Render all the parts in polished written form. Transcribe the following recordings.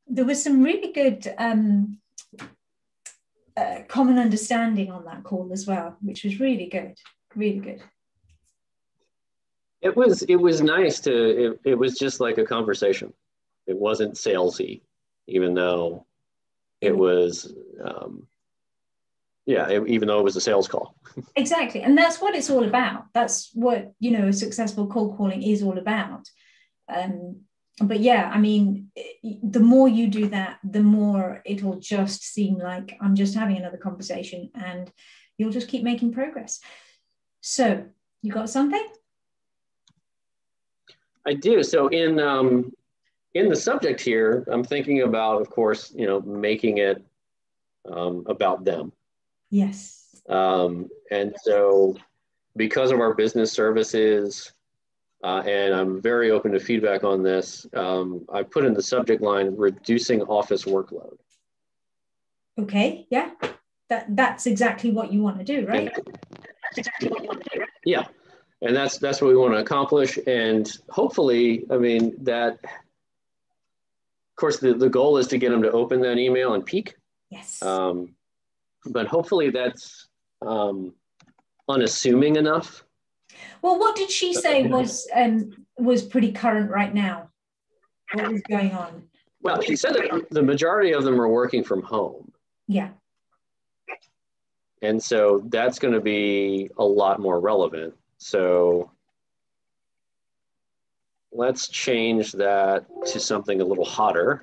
there was some really good common understanding on that call as well, which was really good, really good. It was nice to, it was just like a conversation. It wasn't salesy, even though it was, even though it was a sales call. Exactly. And that's what it's all about. That's what, a successful cold calling is all about. But yeah, I mean, the more you do that, the more it'll just seem like I'm just having another conversation, and you'll just keep making progress. So you got something? I do. So in the subject here, I'm thinking about, of course, making it about them. Yes. And so because of our business services, and I'm very open to feedback on this, I put in the subject line, reducing office workload. Okay, yeah. That's exactly what you want to do, right? Yeah. And that's what we want to accomplish. And hopefully, I mean, that, of course, the goal is to get them to open that email and peek. Yes. But hopefully that's unassuming enough. Well, what did she say was pretty current right now? What was going on? Well, she said that the majority of them are working from home. Yeah. And so that's going to be a lot more relevant. So let's change that to something a little hotter.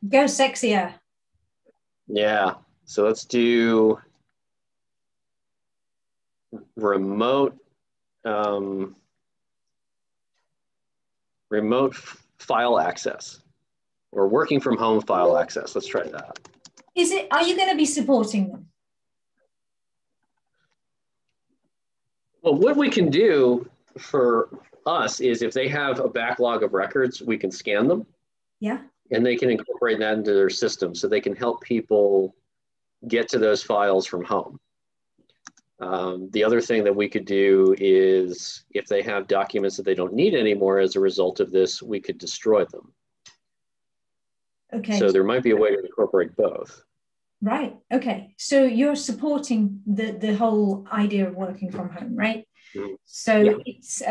Go sexier. Yeah. So let's do remote file access, or working from home file access. Let's try that. Are you going to be supporting them? Well, what we can do for us is, if they have a backlog of records, we can scan them. Yeah. And they can incorporate that into their system, so they can help people get to those files from home. The other thing that we could do is, if they have documents that they don't need anymore as a result of this, we could destroy them. Okay. So there might be a way to incorporate both. Right. Okay. So you're supporting the whole idea of working from home, right? Mm-hmm. So yeah. It's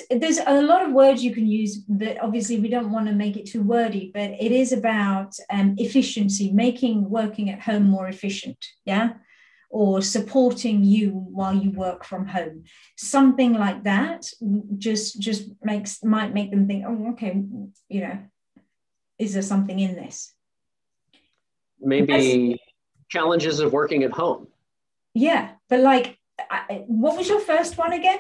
there's a lot of words you can use that obviously we don't want to make it too wordy, but it is about efficiency, making working at home more efficient. Yeah. Or supporting you while you work from home. Something like that just might make them think, oh, okay, is there something in this? Maybe challenges of working at home. Yeah, but what was your first one again?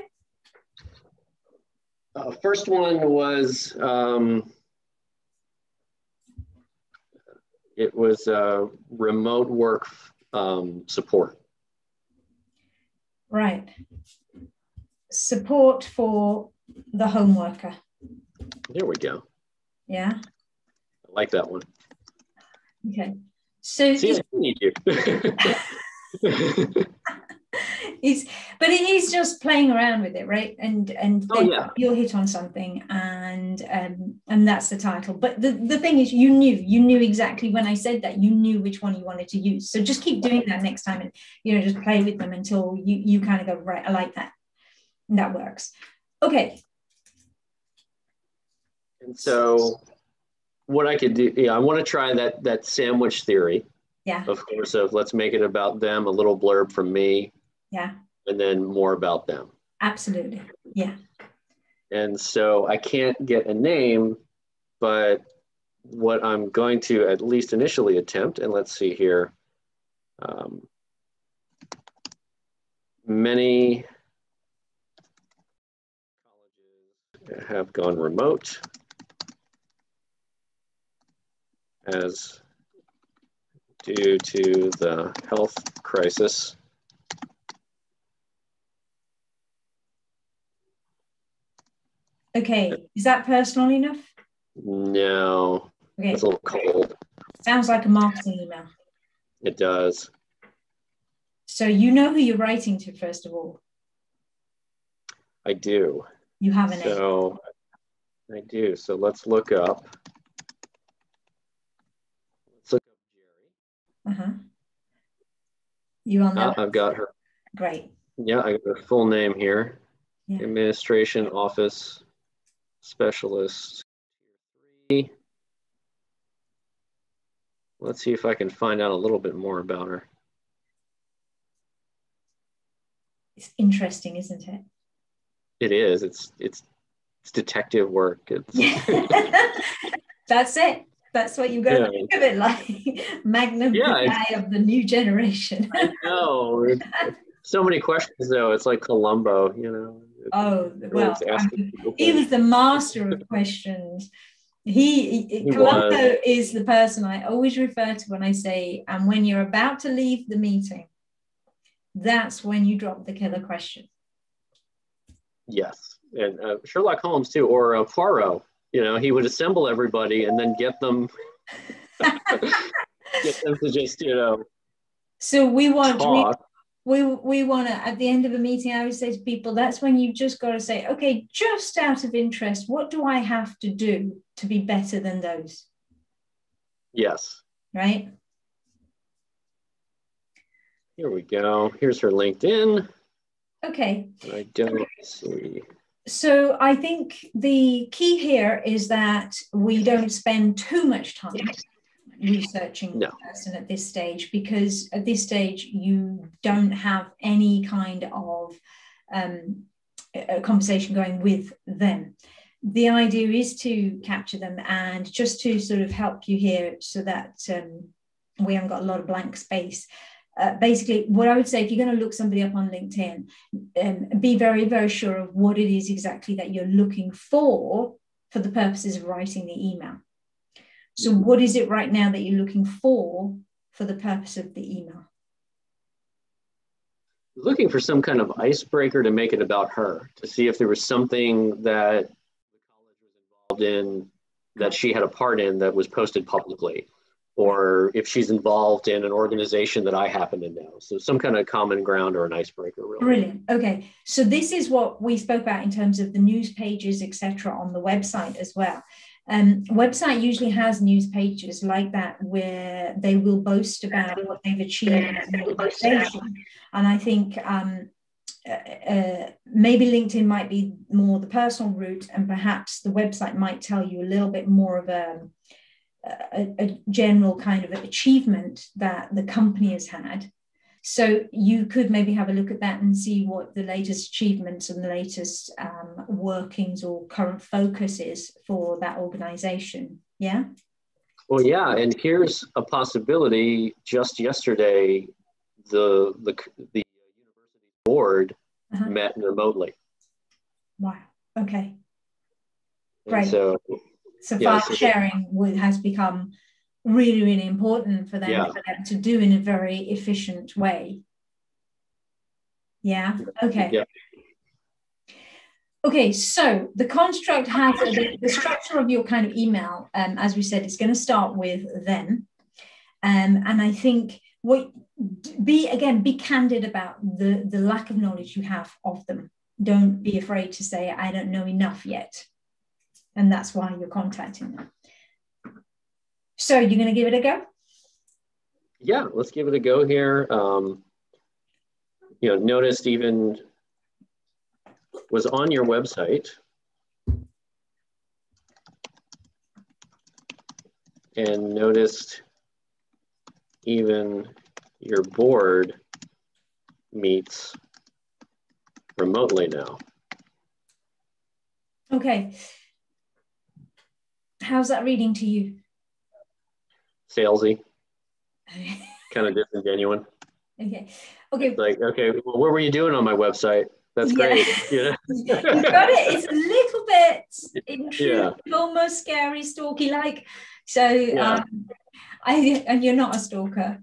First one was, it was remote work support. Right. Support for the home worker. There we go. Yeah. I like that one. Okay. So see, I need you. But he's just playing around with it, right? And then you'll hit on something, and that's the title. But the thing is, you knew exactly when I said that, you knew which one you wanted to use. So just keep doing that next time, and just play with them until you kind of go, right, I like that. And that works. Okay. And so what I could do, I want to try that sandwich theory. Yeah. Of course, let's make it about them, a little blurb from me. Yeah. And then more about them. Absolutely. Yeah. And so I can't get a name, but what I'm going to at least initially attempt, and let's see here, many colleges have gone remote as due to the health crisis. Okay, is that personal enough? No, okay. It's a little cold. Sounds like a marketing email. It does. So you know who you're writing to, first of all? I do. You have a name. So I do. So let's look up. Jerry. Uh-huh. You on that? I've got her. Great. Yeah, I got her full name here. Yeah. Administration Office Specialist. Let's see if I can find out a little bit more about her. It's interesting, isn't it? It is. It's detective work. It's That's it. That's what you've got to think of it like. Magnum PI of the new generation. I know. So many questions, though. It's like Columbo, you know. Oh, well, he was the master of questions. Columbo is the person I always refer to when I say, and when you're about to leave the meeting, that's when you drop the killer question. Yes. And Sherlock Holmes, too, or Poirot. You know, he would assemble everybody and then get them to just, you know. So we want to, at the end of a meeting, I always say to people, that's when you've just got to say, okay, just out of interest, what do I have to do to be better than those? Yes. Right? Here we go. Here's her LinkedIn. Okay. I don't see. So I think the key here is that we don't spend too much time researching the person at this stage, because at this stage you don't have any kind of a conversation going with them. The idea is to capture them and just to sort of help you here so that we haven't got a lot of blank space. Basically, what I would say, if you're going to look somebody up on LinkedIn, be very, very sure of what it is exactly that you're looking for the purposes of writing the email. So what is it right now that you're looking for the purpose of the email? Looking for some kind of icebreaker to make it about her, to see if there was something that the college was involved in, that she had a part in, that was posted publicly, or if she's involved in an organization that I happen to know. So some kind of common ground or an icebreaker, really. Brilliant. Okay. So this is what we spoke about in terms of the news pages, etc., on the website as well. Website usually has news pages like that where they will boast about what they've achieved in the organization. And I think maybe LinkedIn might be more the personal route, and perhaps the website might tell you a little bit more of a general kind of achievement that the company has had. So you could maybe have a look at that and see what the latest achievements and the latest workings or current focus is for that organization. Yeah. Well, yeah, and here's a possibility. Just yesterday, the university board met remotely. Wow. Okay. Great. So file sharing has become really, really important for them, to do in a very efficient way. Yeah. Okay. Yeah. Okay. So the construct has the structure of your kind of email. As we said, it's going to start with them, and I think be candid about the lack of knowledge you have of them. Don't be afraid to say, I don't know enough yet, and that's why you're contacting them. So you're going to give it a go? Yeah, let's give it a go here. Noticed Stephen was on your website and noticed even your board meets remotely now. Okay. How's that reading to you? Salesy, kind of disingenuous. Okay. It's like, okay, well, what were you doing on my website? That's great. Yeah. You got it. It's a little bit intrusive, almost scary, stalky-like. So, and you're not a stalker.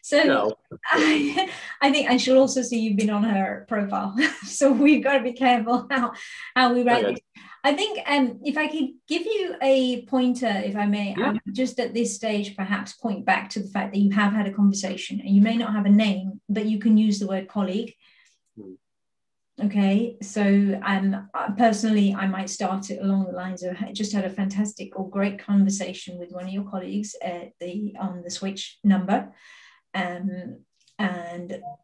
So no. I think I should also see you've been on her profile. So we've got to be careful how we write it. I think if I could give you a pointer, if I may, just at this stage, perhaps point back to the fact that you have had a conversation, and you may not have a name, but you can use the word colleague. Okay, so personally, I might start it along the lines of, I just had a fantastic or great conversation with one of your colleagues at on the switch number, and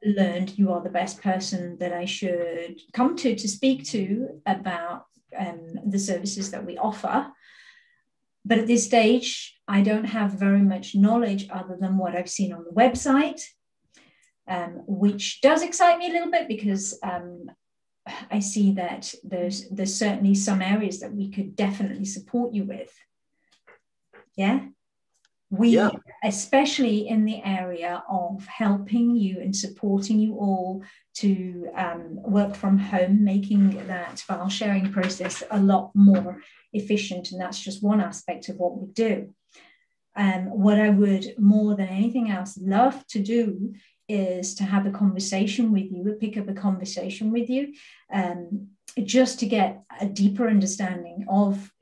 learned you are the best person that I should come to speak to about the services that we offer. But at this stage, I don't have very much knowledge other than what I've seen on the website, which does excite me a little bit because I see that there's certainly some areas that we could definitely support you with. Yeah. Especially in the area of helping you and supporting you all to work from home, making that file sharing process a lot more efficient. And that's just one aspect of what we do. What I would more than anything else love to do is to have a conversation with you, pick up a conversation with you, just to get a deeper understanding of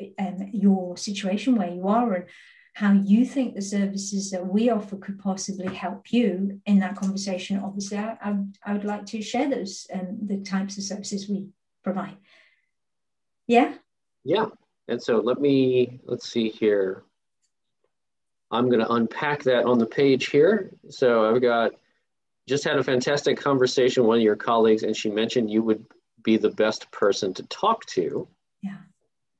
your situation, where you are, and how you think the services that we offer could possibly help you in that conversation. Obviously, I would like to share those, the types of services we provide. Yeah? Yeah. And so let's see here. I'm going to unpack that on the page here. So I've got, just had a fantastic conversation with one of your colleagues, and she mentioned you would be the best person to talk to. Yeah.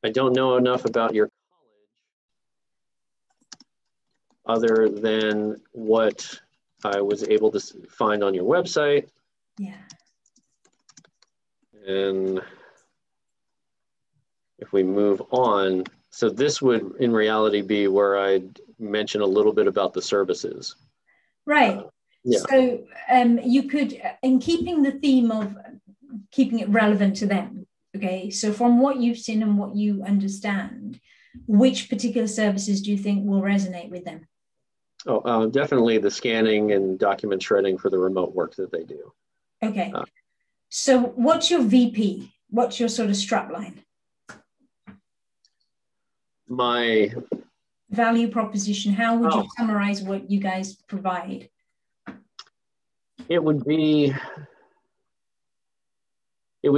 I don't know enough about your college other than what I was able to find on your website. Yeah. And if we move on, so this would in reality be where I'd mention a little bit about the services. Right. Yeah. So you could, in keeping the theme of keeping it relevant to them, okay, so from what you've seen and what you understand, which particular services do you think will resonate with them? Oh, definitely the scanning and document shredding for the remote work that they do. Okay. So what's your VP? What's your sort of strap line? My value proposition. How would you summarize what you guys provide? It would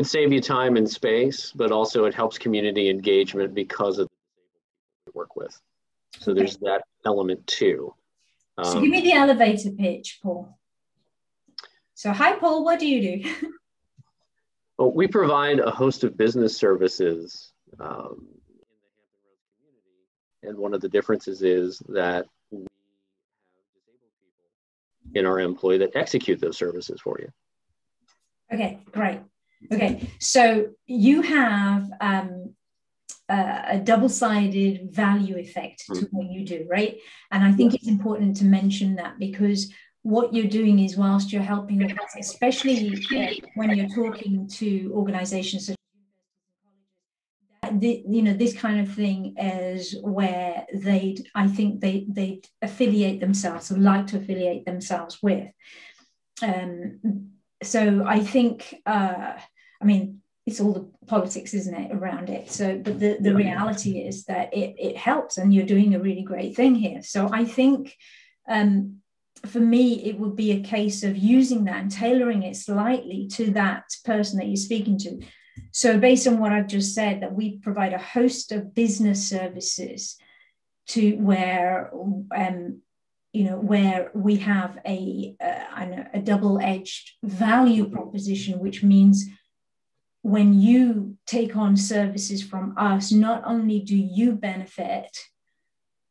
save you time and space, but also it helps community engagement because of the people we work with. So there's that element too. So give me the elevator pitch, Paul. So hi, Paul, what do you do? Well, we provide a host of business services in the Hampton Roads community. And one of the differences is that we have disabled people in our employ that execute those services for you. Okay, great. Okay, so you have a double-sided value effect to what you do, right? And I think it's important to mention that, because what you're doing is, whilst you're helping, especially when you're talking to organizations such as this kind of thing is where I think they'd affiliate themselves, or like to affiliate themselves with. So I think, it's all the politics, isn't it, around it? So, but the reality is that it helps, and you're doing a really great thing here. So I think for me, it would be a case of using that and tailoring it slightly to that person that you're speaking to. So based on what I've just said, that we provide a host of business services to where we have a double-edged value proposition, which means when you take on services from us, not only do you benefit,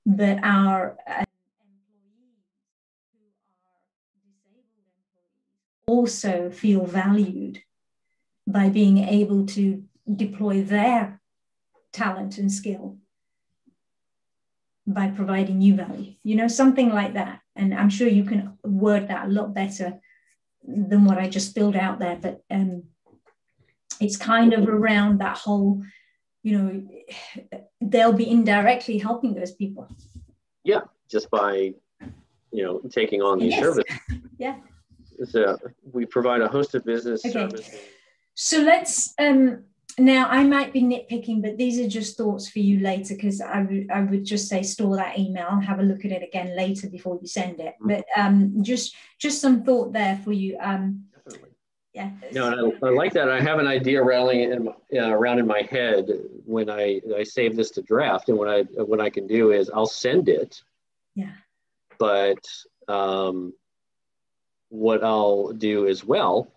but our employees who are disabled employees also feel valued by being able to deploy their talent and skill by providing you value, something like that. And I'm sure you can word that a lot better than what I just spilled out there, but it's kind of around that whole, they'll be indirectly helping those people. Yeah, just by, taking on these services. Yeah. So we provide a host of business services. So let's, now I might be nitpicking, but these are just thoughts for you later, because I would just say store that email and have a look at it again later before you send it. But just some thought there for you. Yeah. No, and I like that. I have an idea around in my head when I save this to draft, and what I can do is I'll send it. Yeah. But what I'll do as well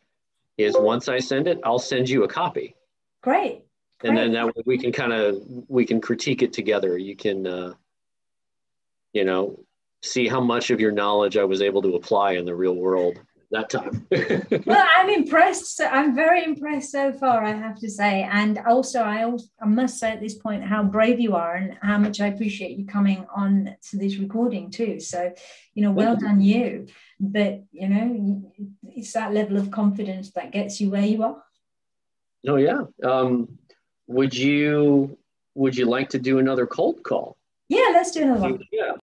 is once I send it, I'll send you a copy. Great. And then that way we can critique it together. You can, see how much of your knowledge I was able to apply in the real world that time. Well, I'm impressed. I'm very impressed so far, I have to say. And also, I must say at this point how brave you are and how much I appreciate you coming on to this recording too. So, well done you. But, it's that level of confidence that gets you where you are. Oh, yeah. Would you like to do another cold call? Yeah, let's do another one. Yeah.